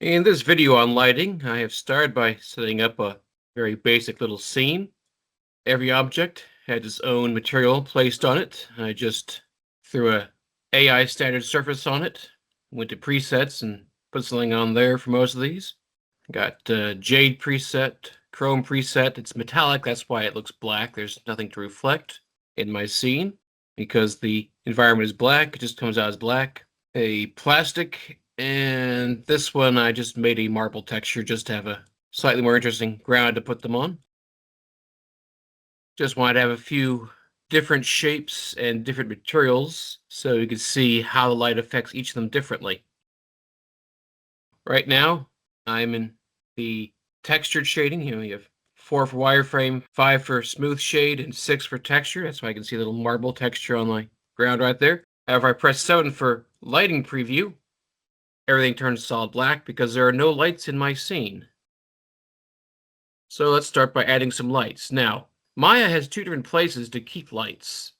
In this video on lighting, I have started by setting up a very basic little scene. Every object had its own material placed on it. I just threw a AI standard surface on it, went to presets and put something on there for most of these. Got jade preset, chrome preset. It's metallic, that's why it looks black. There's nothing to reflect in my scene. Because the environment is black, it just comes out as black. A plastic, and this one I just made a marble texture just to have a slightly more interesting ground to put them on. Just wanted to have a few different shapes and different materials so you can see how the light affects each of them differently. Right now, I'm in the textured shading. You have 4 for wireframe, 5 for smooth shade, and 6 for texture. That's why I can see a little marble texture on my ground right there. However, I press 7 for lighting preview. Everything turns solid black because there are no lights in my scene. So let's start by adding some lights. Now, Maya has 2 different places to keep lights.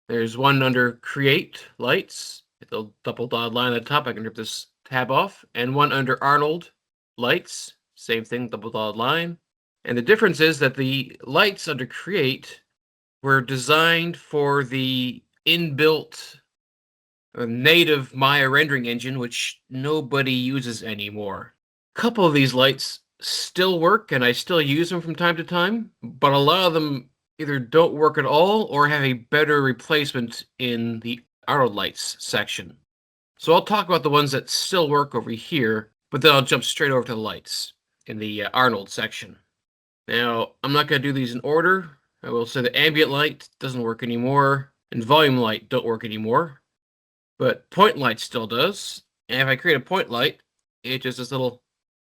There's one under Create Lights, the double dotted line at the top. I can rip this tab off, and one under Arnold Lights, same thing, double dotted line. And the difference is that the lights under Create were designed for the inbuilt native Maya rendering engine, which nobody uses anymore. A couple of these lights still work, and I still use them from time to time, but a lot of them either don't work at all or have a better replacement in the Arnold lights section. So I'll talk about the ones that still work over here, but then I'll jump straight over to the lights in the Arnold section. Now, I'm not going to do these in order. I will say the ambient light doesn't work anymore, and volume light don't work anymore, but point light still does. And if I create a point light, it's just this little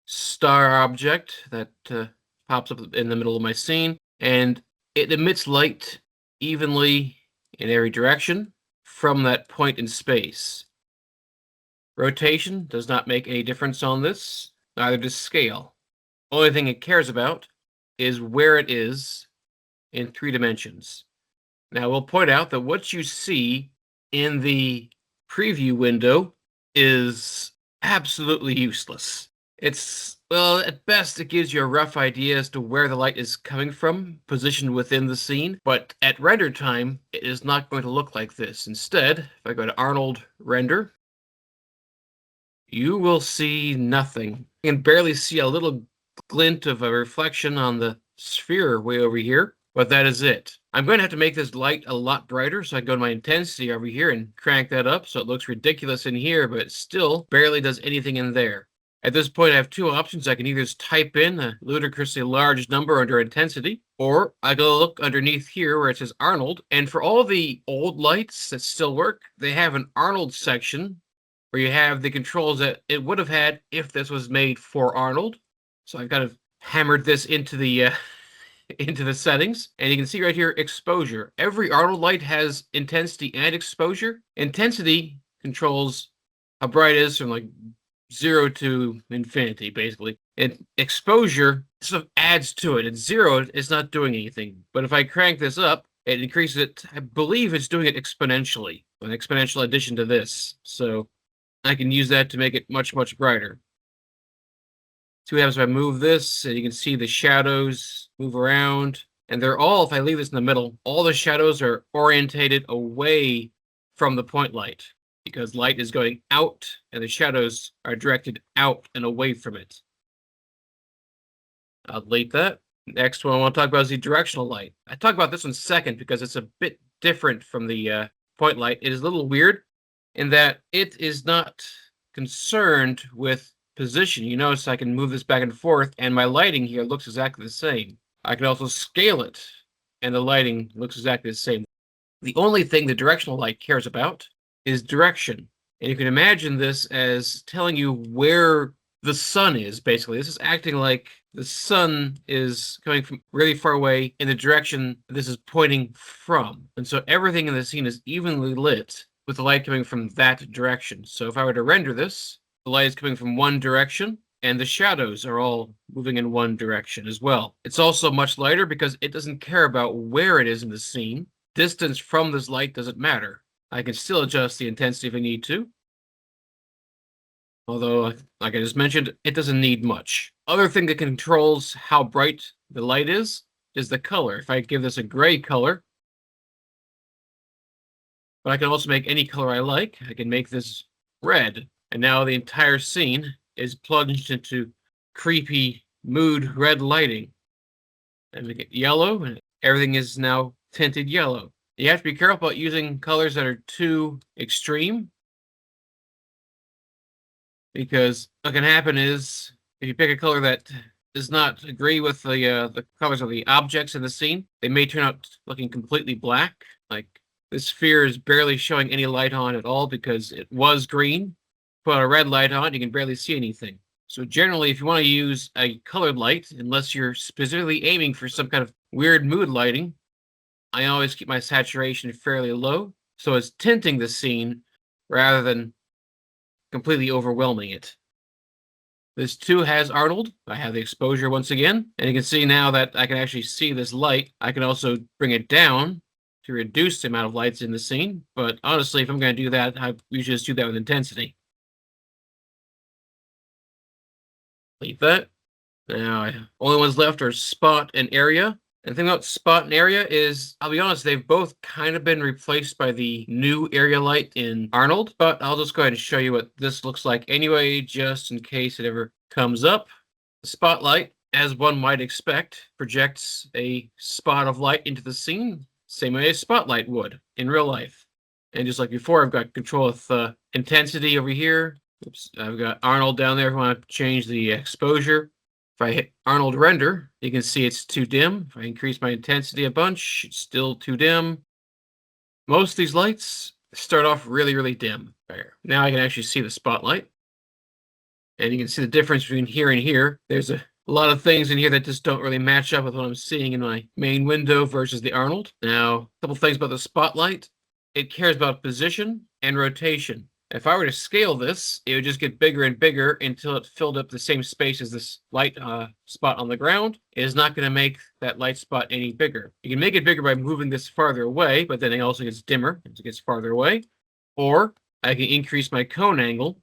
star object that pops up in the middle of my scene, and it emits light evenly in every direction from that point in space. Rotation does not make any difference on this, neither does scale. Only thing it cares about is where it is in 3 dimensions. Now, we'll point out that what you see in the preview window is absolutely useless. It's, well, at best, it gives you a rough idea as to where the light is coming from, positioned within the scene, but at render time, it is not going to look like this. Instead, if I go to Arnold Render, you will see nothing. You can barely see a little glint of a reflection on the sphere way over here, but that is it. I'm going to have to make this light a lot brighter, so I go to my intensity over here and crank that up so it looks ridiculous in here, but it still barely does anything in there. At this point, I have 2 options. I can either just type in a ludicrously large number under intensity, or I go look underneath here where it says Arnold, and for all the old lights that still work, they have an Arnold section where you have the controls that it would have had if this was made for Arnold. So I've kind of hammered this into the into the settings, and you can see right here exposure. Every Arnold light has intensity and exposure. Intensity controls how bright it is from like 0 to infinity, basically. And exposure sort of adds to it. At 0, it's not doing anything. But if I crank this up, it increases it. I believe it's doing it exponentially, an exponential addition to this. So I can use that to make it much, much brighter. See what happens if I move this, and you can see the shadows move around. And they're all, if I leave this in the middle, all the shadows are orientated away from the point light because light is going out and the shadows are directed out and away from it. I'll delete that. Next one I want to talk about is the directional light. I talk about this one second because it's a bit different from the point light. It is a little weird in that it is not concerned with position. You notice I can move this back and forth, and my lighting here looks exactly the same. I can also scale it, and the lighting looks exactly the same. The only thing the directional light cares about is direction. And you can imagine this as telling you where the sun is, basically. This is acting like the sun is coming from really far away in the direction this is pointing from. And so everything in the scene is evenly lit with the light coming from that direction. So if I were to render this, the light is coming from one direction, and the shadows are all moving in one direction as well. It's also much lighter because it doesn't care about where it is in the scene. Distance from this light doesn't matter. I can still adjust the intensity if I need to. Although, like I just mentioned, it doesn't need much. Other thing that controls how bright the light is the color. If I give this a gray color, but I can also make any color I like. I can make this red, and now the entire scene is plunged into creepy mood red lighting. And make it yellow, and everything is now tinted yellow. You have to be careful about using colors that are too extreme, because what can happen is if you pick a color that does not agree with the colors of the objects in the scene, they may turn out looking completely black. Like this sphere is barely showing any light on at all because it was green. Put a red light on, you can barely see anything. So generally, if you want to use a colored light, unless you're specifically aiming for some kind of weird mood lighting, I always keep my saturation fairly low, so it's tinting the scene rather than completely overwhelming it. This too has Arnold. I have the exposure once again, and you can see now that I can actually see this light. I can also bring it down to reduce the amount of lights in the scene, but honestly, if I'm going to do that, I usually just do that with intensity. Leave that. Now, only ones left are Spot and Area. And the thing about Spot and Area is, I'll be honest, they've both kind of been replaced by the new area light in Arnold, but I'll just go ahead and show you what this looks like anyway, just in case it ever comes up. The spotlight, as one might expect, projects a spot of light into the scene, same way a spotlight would in real life. And just like before, I've got control with intensity over here. Oops, I've got Arnold down there if I want to change the exposure. If I hit Arnold Render, you can see it's too dim. If I increase my intensity a bunch, it's still too dim. Most of these lights start off really, really dim. There. Now I can actually see the spotlight. And you can see the difference between here and here. There's a lot of things in here that just don't really match up with what I'm seeing in my main window versus the Arnold. Now, a couple things about the spotlight. It cares about position and rotation. If I were to scale this, it would just get bigger and bigger until it filled up the same space as this light spot on the ground. It is not going to make that light spot any bigger. You can make it bigger by moving this farther away, but then it also gets dimmer as it gets farther away. Or I can increase my cone angle,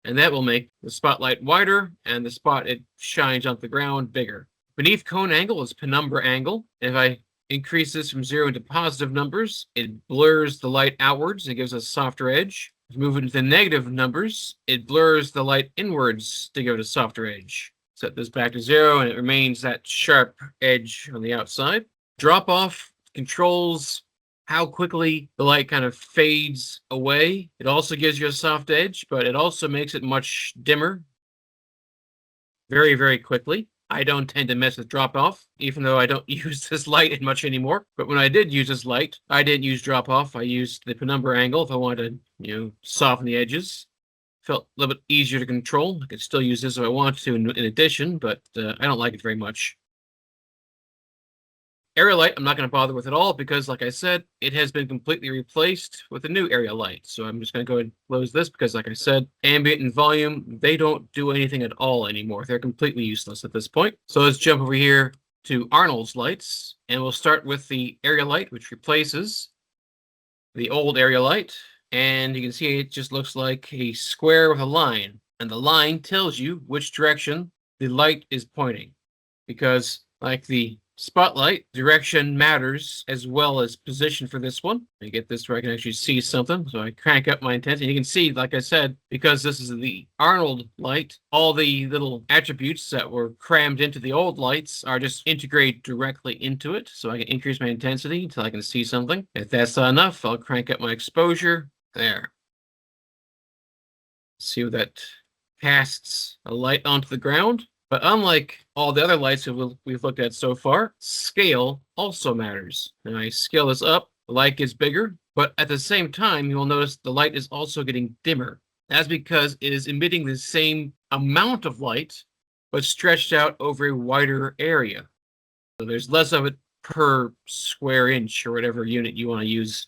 and that will make the spotlight wider and the spot it shines on the ground bigger. Beneath cone angle is penumbra angle. If I increase this from 0 into positive numbers, it blurs the light outwards and gives us a softer edge. If we move it into negative numbers, it blurs the light inwards to give it a softer edge. Set this back to 0 and it remains that sharp edge on the outside. Drop off controls how quickly the light kind of fades away. It also gives you a soft edge, but it also makes it much dimmer very, very quickly. I don't tend to mess with drop off, even though I don't use this light much anymore. But when I did use this light, I didn't use drop off. I used the penumbra angle if I wanted to, soften the edges. Felt a little bit easier to control. I could still use this if I wanted to in addition, but I don't like it very much. Area light, I'm not going to bother with at all because, like I said, it has been completely replaced with a new area light. So I'm just going to go ahead and close this because, like I said, ambient and volume, they don't do anything at all anymore. They're completely useless at this point. So let's jump over here to Arnold's lights, and we'll start with the area light, which replaces the old area light. And you can see it just looks like a square with a line. And the line tells you which direction the light is pointing. Because, like the spotlight, direction matters as well as position for this one. I get this where I can actually see something. So I crank up my intensity. You can see, like I said, because this is the Arnold light, all the little attributes that were crammed into the old lights are just integrated directly into it. So I can increase my intensity until I can see something. If that's not enough, I'll crank up my exposure. There. See what that casts a light onto the ground. But unlike all the other lights that we've looked at so far, scale also matters. And I scale this up, the light gets bigger, but at the same time, you'll notice the light is also getting dimmer. That's because it is emitting the same amount of light, but stretched out over a wider area. So there's less of it per square inch or whatever unit you want to use.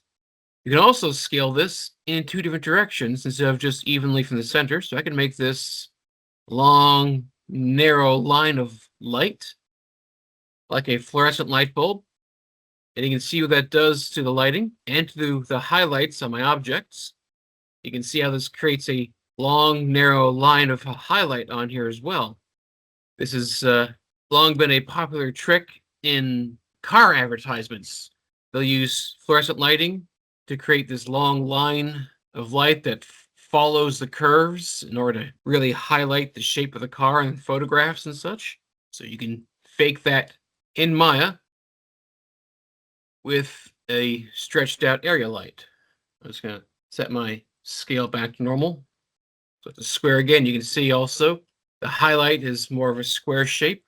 You can also scale this in 2 different directions instead of just evenly from the center. So I can make this long, narrow line of light, like a fluorescent light bulb. And you can see what that does to the lighting and to the highlights on my objects. You can see how this creates a long, narrow line of highlight on here as well. This has long been a popular trick in car advertisements. They'll use fluorescent lighting to create this long line of light that follows the curves in order to really highlight the shape of the car in photographs and such. So you can fake that in Maya with a stretched out area light. I'm just going to set my scale back to normal. So the square again, you can see also the highlight is more of a square shape.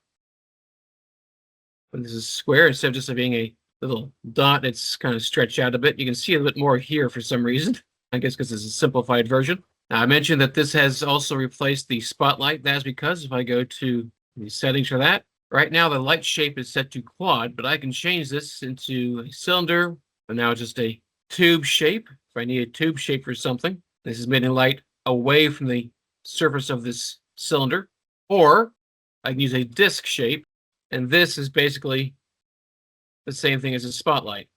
When this is square, instead of just being a little dot, it's kind of stretched out a bit. You can see a bit more here for some reason. I guess because it's a simplified version. Now, I mentioned that this has also replaced the spotlight. That's because if I go to the settings for that, right now the light shape is set to quad, but I can change this into a cylinder. And now it's just a tube shape. If I need a tube shape for something, this is emitting light away from the surface of this cylinder. Or I can use a disc shape, and this is basically the same thing as a spotlight.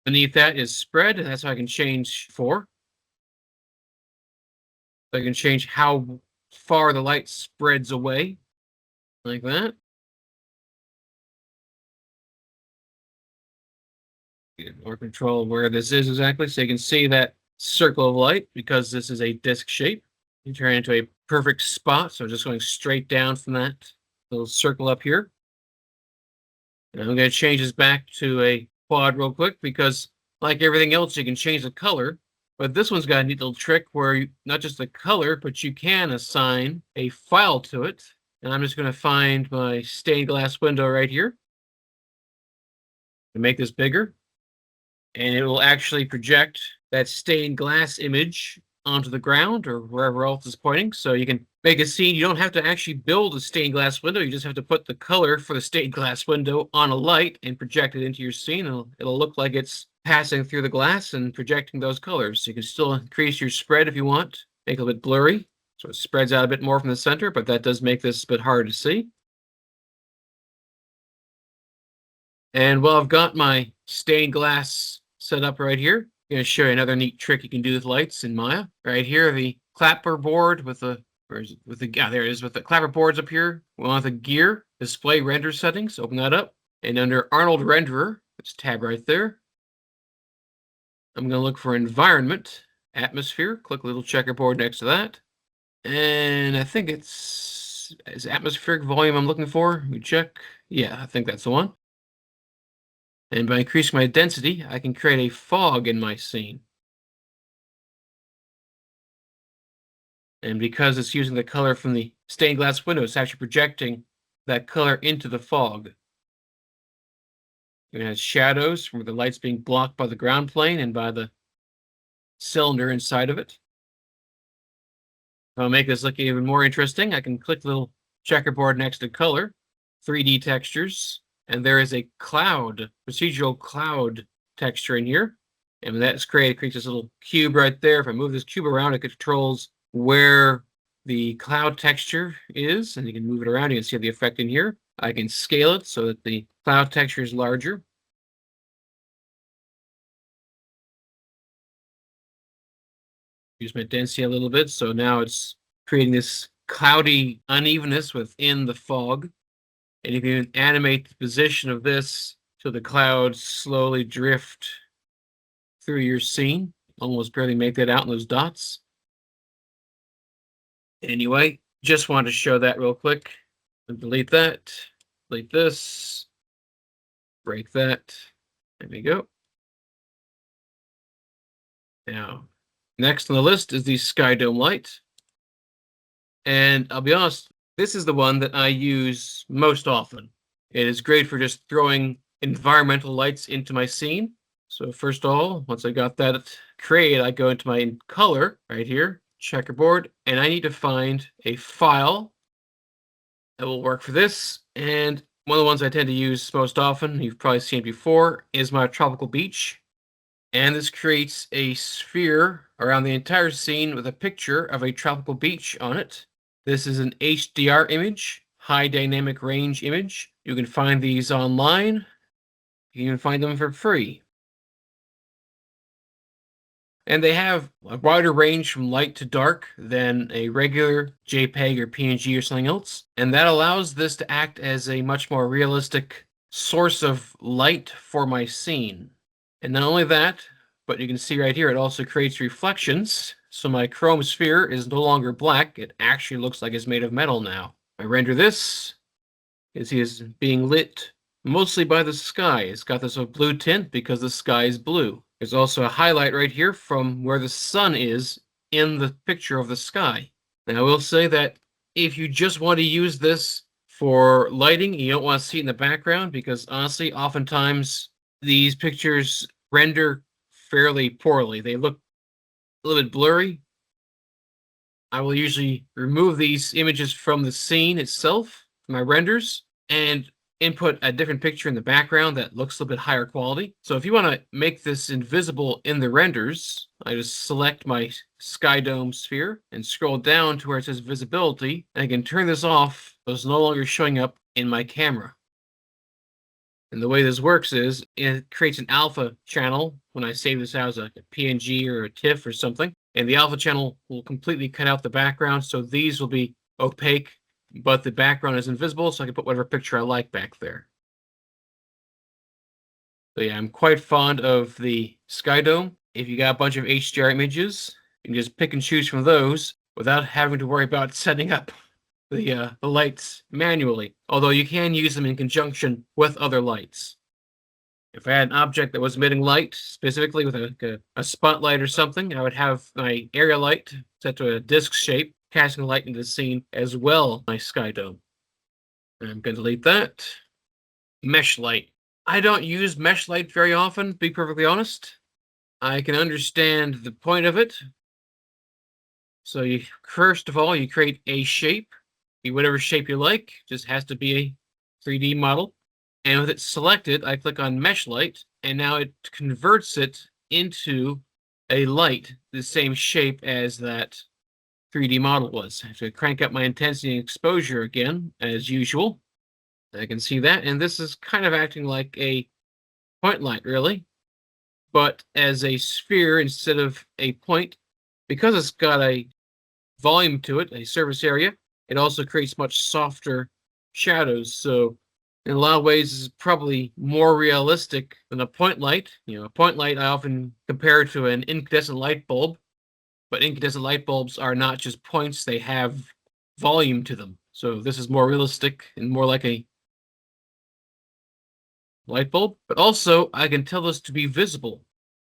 Beneath that is spread, and that's how I can change for. So I can change how far the light spreads away, like that. Get more control of where this is exactly, so you can see that circle of light because this is a disc shape. You turn it into a perfect spot, so just going straight down from that little circle up here. And I'm going to change this back to a quad real quick because, like everything else, you can change the color. But this one's got a neat little trick where not just the color, but you can assign a file to it. And I'm just going to find my stained glass window right here and make this bigger. And it will actually project that stained glass image onto the ground or wherever else is pointing. So you can make a scene. You don't have to actually build a stained glass window. You just have to put the color for the stained glass window on a light and project it into your scene. It'll look like it's passing through the glass and projecting those colors. So you can still increase your spread if you want, make it a bit blurry. So it spreads out a bit more from the center, but that does make this a bit hard to see. And while I've got my stained glass set up right here, I'm going to show you another neat trick you can do with lights in Maya. Right here, the clapper board with the, there it is, with the clapper boards up here. We want the gear, display render settings, open that up. And under Arnold Renderer, it's tab right there. I'm going to look for environment, atmosphere, click a little checkerboard next to that. And I think it's atmospheric volume I'm looking for. We check. Yeah, I think that's the one. And by increasing my density, I can create a fog in my scene. And because it's using the color from the stained glass window, it's actually projecting that color into the fog. It has shadows from the light's being blocked by the ground plane and by the cylinder inside of it. I'll make this look even more interesting. I can click the little checkerboard next to color, 3D textures, and there is a cloud, procedural cloud texture in here. And when that's created, it creates this little cube right there. If I move this cube around, it controls where the cloud texture is, and you can move it around. You can see the effect in here. I can scale it so that the cloud texture is larger. Use my density a little bit, so now it's creating this cloudy unevenness within the fog. And if you animate the position of this so the clouds slowly drift through your scene, almost barely make that out in those dots. Anyway, just wanted to show that real quick. Delete that, delete this, break that. There we go. Now, next on the list is the Sky Dome light. And I'll be honest, this is the one that I use most often. It is great for just throwing environmental lights into my scene. So first of all, once I got that created, I go into my color right here, checkerboard, and I need to find a file that will work for this. And one of the ones I tend to use most often, you've probably seen it before, is my tropical beach. And this creates a sphere around the entire scene with a picture of a tropical beach on it. This is an HDR image, high dynamic range image. You can find these online. You can find them for free. And they have a wider range from light to dark than a regular JPEG or PNG or something else. And that allows this to act as a much more realistic source of light for my scene. And not only that, but you can see right here, it also creates reflections. So my chrome sphere is no longer black. It actually looks like it's made of metal now. I render this, you see it's being lit mostly by the sky. It's got this blue tint because the sky is blue. There's also a highlight right here from where the sun is in the picture of the sky. Now, I will say that if you just want to use this for lighting, you don't want to see it in the background because honestly, oftentimes these pictures render fairly poorly. They look a little bit blurry. I will usually remove these images from the scene itself, my renders, and input a different picture in the background that looks a little bit higher quality. So if you want to make this invisible in the renders, I just select my sky dome sphere and scroll down to where it says visibility, and I can turn this off so it's no longer showing up in my camera. And the way this works is it creates an alpha channel when I save this out as a PNG or a TIFF or something, and the alpha channel will completely cut out the background, so these will be opaque, but the background is invisible, so I can put whatever picture I like back there. So yeah, I'm quite fond of the Sky Dome. If you got a bunch of HDR images, you can just pick and choose from those without having to worry about setting up the lights manually, although you can use them in conjunction with other lights. If I had an object that was emitting light, specifically with a spotlight or something, I would have my area light set to a disc shape, casting light into the scene, as well as my Sky Dome. I'm going to delete that. Mesh light. I don't use mesh light very often, to be perfectly honest. I can understand the point of it. So first of all, you create a shape, be whatever shape you like, just has to be a 3D model. And with it selected, I click on mesh light, and now it converts it into a light, the same shape as that 3D model was. I have to crank up my intensity and exposure again, as usual. I can see that, and this is kind of acting like a point light, really, but as a sphere instead of a point, because it's got a volume to it, a surface area, it also creates much softer shadows. So in a lot of ways, it's probably more realistic than a point light. You know, a point light I often compare to an incandescent light bulb, but incandescent light bulbs are not just points, they have volume to them. So this is more realistic and more like a light bulb, but also I can tell this to be visible.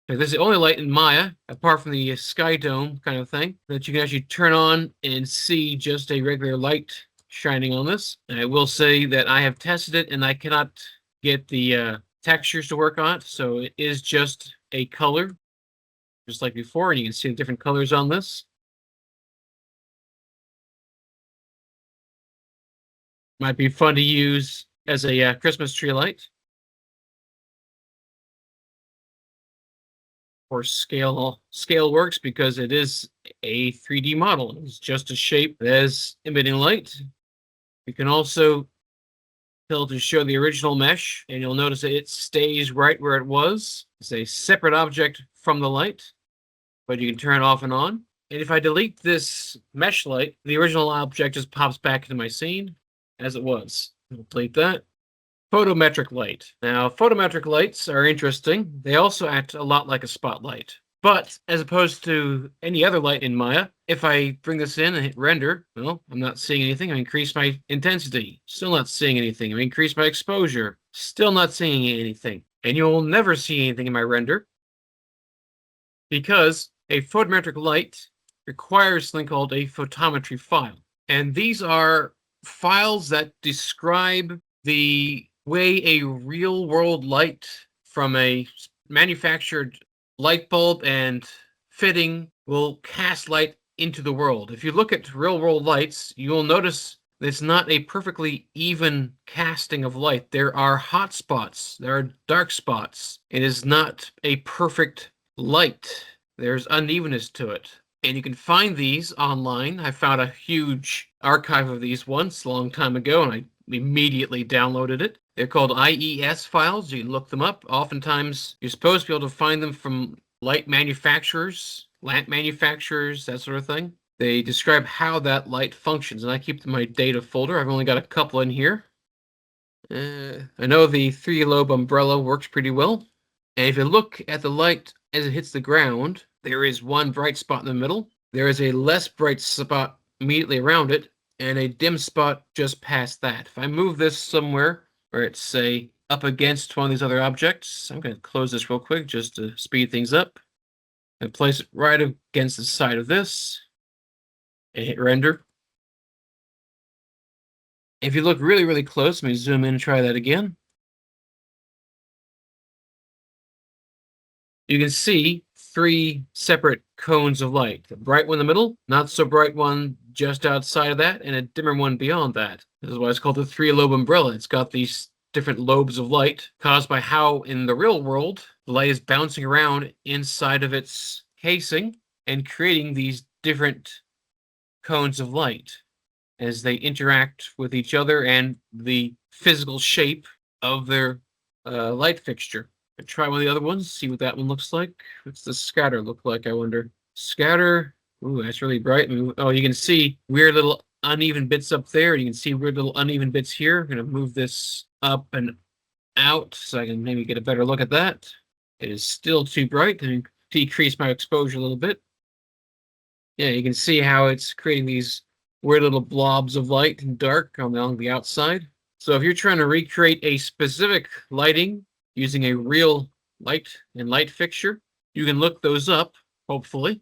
Okay, this is the only light in Maya, apart from the Sky Dome kind of thing, that you can actually turn on and see just a regular light shining on this. And I will say that I have tested it and I cannot get the textures to work on it, so it is just a color, just like before, and you can see the different colors on this. Might be fun to use as a Christmas tree light. Or scale works because it is a 3D model. It's just a shape that is emitting light. You can also tell to show the original mesh, and you'll notice that it stays right where it was. It's a separate object from the light, but you can turn it off and on. And if I delete this mesh light, the original object just pops back into my scene as it was. I'll delete that. Photometric light. Now, photometric lights are interesting. They also act a lot like a spotlight. But as opposed to any other light in Maya, if I bring this in and hit render, well, I'm not seeing anything. I increase my intensity, still not seeing anything. I increase my exposure, still not seeing anything. And you'll never see anything in my render because a photometric light requires something called a photometry file. And these are files that describe the way a real world light from a manufactured light bulb and fitting will cast light into the world. If you look at real world lights, you will notice it's not a perfectly even casting of light. There are hot spots, there are dark spots. It is not a perfect light. There's unevenness to it. And you can find these online. I found a huge archive of these once a long time ago, and I immediately downloaded it. They're called IES files. You can look them up. Oftentimes, you're supposed to be able to find them from light manufacturers, lamp manufacturers, that sort of thing. They describe how that light functions, and I keep them in my data folder. I've only got a couple in here. I know the 3-lobe umbrella works pretty well. And if you look at the light as it hits the ground, there is one bright spot in the middle. There is a less bright spot immediately around it, and a dim spot just past that. If I move this somewhere where it's, say, up against one of these other objects, I'm going to close this real quick just to speed things up, and place it right against the side of this, and hit render. If you look really, really close, let me zoom in and try that again. You can see 3 separate cones of light. The bright one in the middle, not so bright one just outside of that, and a dimmer one beyond that. This is why it's called the 3-lobe umbrella. It's got these different lobes of light caused by how, in the real world, the light is bouncing around inside of its casing and creating these different cones of light as they interact with each other and the physical shape of their light fixture. And try one of the other ones, see what that one looks like. What's the scatter look like, I wonder? Scatter, ooh, that's really bright. Oh, you can see weird little uneven bits up there, and you can see weird little uneven bits here. I'm gonna move this up and out so I can maybe get a better look at that. It is still too bright. Let me decrease my exposure a little bit. Yeah, you can see how it's creating these weird little blobs of light and dark along the outside. So if you're trying to recreate a specific lighting using a real light and light fixture, you can look those up, hopefully,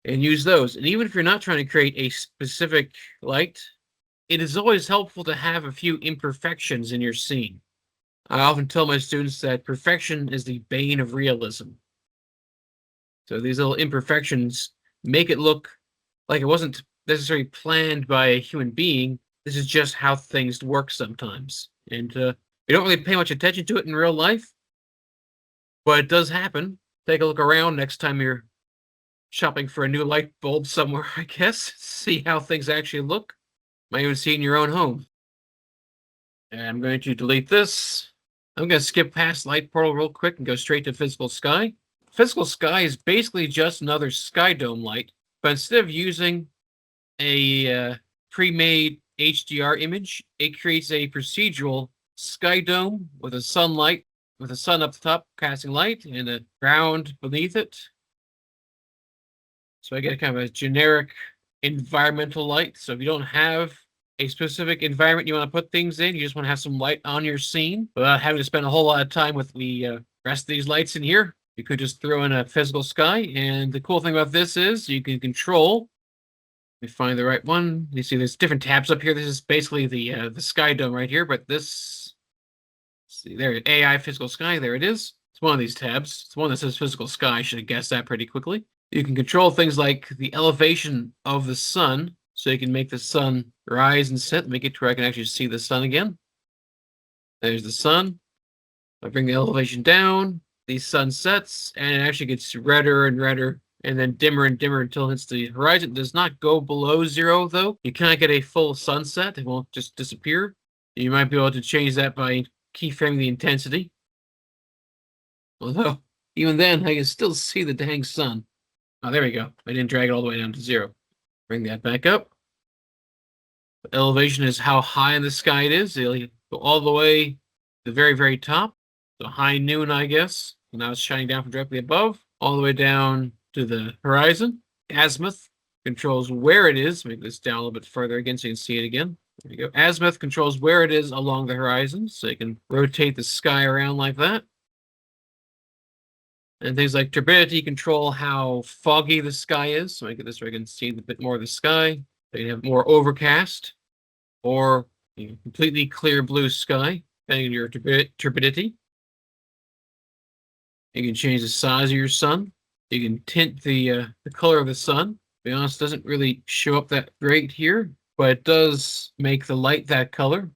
and use those. And even if you're not trying to create a specific light, it is always helpful to have a few imperfections in your scene. I often tell my students that perfection is the bane of realism. So these little imperfections make it look like it wasn't necessarily planned by a human being. This is just how things work sometimes. And you don't really pay much attention to it in real life, but it does happen. Take a look around next time you're shopping for a new light bulb somewhere, I guess. See how things actually look. Might even see it in your own home. And I'm going to delete this. I'm going to skip past Light Portal real quick and go straight to Physical Sky. Physical Sky is basically just another sky dome light, but instead of using a pre-made HDR image, it creates a procedural sky dome with a sunlight, with a sun up the top casting light and a ground beneath it. So I get a kind of a generic environmental light. So if you don't have a specific environment you want to put things in, you just want to have some light on your scene without having to spend a whole lot of time with the rest of these lights in here, you could just throw in a Physical Sky. And the cool thing about this is you can control. Let me find the right one. You see there's different tabs up here. This is basically the sky dome right here, but this, see there, AI Physical Sky, there it is. It's one of these tabs. It's one that says Physical Sky. I should have guessed that pretty quickly. You can control things like the elevation of the sun, so you can make the sun rise and set, make it to where I can actually see the sun again. There's the sun. I bring the elevation down, the sun sets, and it actually gets redder and redder, and then dimmer and dimmer until it hits the horizon. It does not go below 0, though. You cannot get a full sunset. It won't just disappear. You might be able to change that by keyframing the intensity. Although, even then, I can still see the dang sun. Oh, there we go. I didn't drag it all the way down to 0. Bring that back up. The elevation is how high in the sky it is. It'll go all the way to the very, very top. So high noon, I guess. And now it's shining down from directly above, all the way down to the horizon. Azimuth controls where it is. Make this down a little bit further again so you can see it again. There you go. Azimuth controls where it is along the horizon, so you can rotate the sky around like that. And things like turbidity control how foggy the sky is. So I get this so I can see a bit more of the sky. So you have more overcast or completely clear blue sky, depending on your turbidity. You can change the size of your sun. You can tint the color of the sun. To be honest, it doesn't really show up that great here, but it does make the light that color.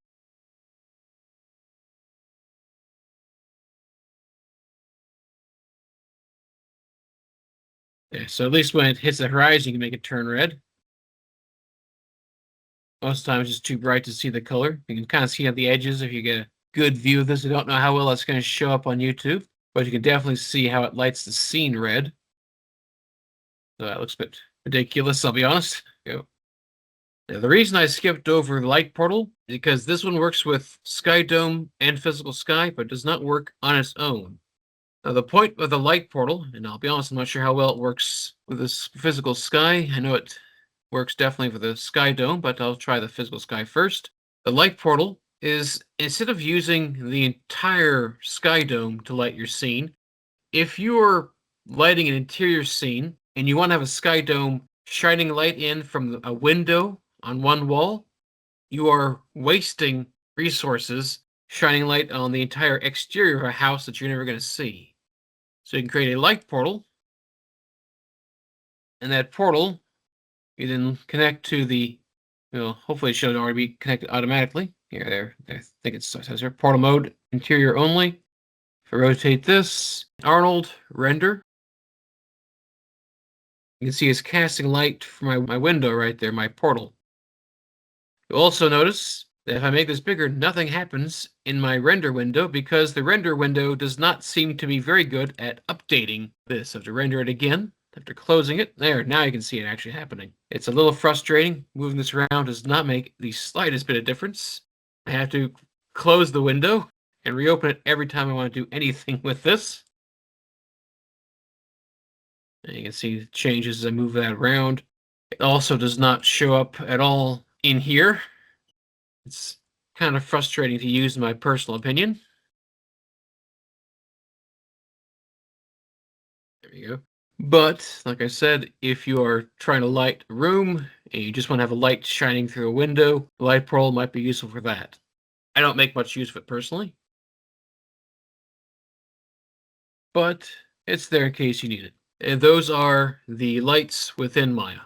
Yeah, so at least when it hits the horizon, you can make it turn red. Most times it's too bright to see the color. You can kind of see at the edges if you get a good view of this. I don't know how well that's going to show up on YouTube, but you can definitely see how it lights the scene red. That looks a bit ridiculous, I'll be honest. Now, the reason I skipped over the light portal is because this one works with Sky Dome and Physical Sky, but does not work on its own. Now, the point of the light portal, and I'll be honest, I'm not sure how well it works with this Physical Sky. I know it works definitely for the Sky Dome, but I'll try the Physical Sky first. The light portal is, instead of using the entire Sky Dome to light your scene, if you're lighting an interior scene and you want to have a Sky Dome shining light in from a window on one wall, you are wasting resources shining light on the entire exterior of a house that you're never going to see. So you can create a light portal, and that portal you then connect to the, hopefully it should already be connected automatically. Here, there, I think it says here, portal mode, interior only. If I rotate this, Arnold, render. You can see it's casting light from my window right there, my portal. You'll also notice that if I make this bigger, nothing happens in my render window because the render window does not seem to be very good at updating this. I have to render it again after closing it. There, now you can see it actually happening. It's a little frustrating. Moving this around does not make the slightest bit of difference. I have to close the window and reopen it every time I want to do anything with this. And you can see the changes as I move that around. It also does not show up at all in here. It's kind of frustrating to use, in my personal opinion. There we go. But, like I said, if you are trying to light a room and you just want to have a light shining through a window, the light portal might be useful for that. I don't make much use of it personally, but it's there in case you need it. And those are the lights within Maya.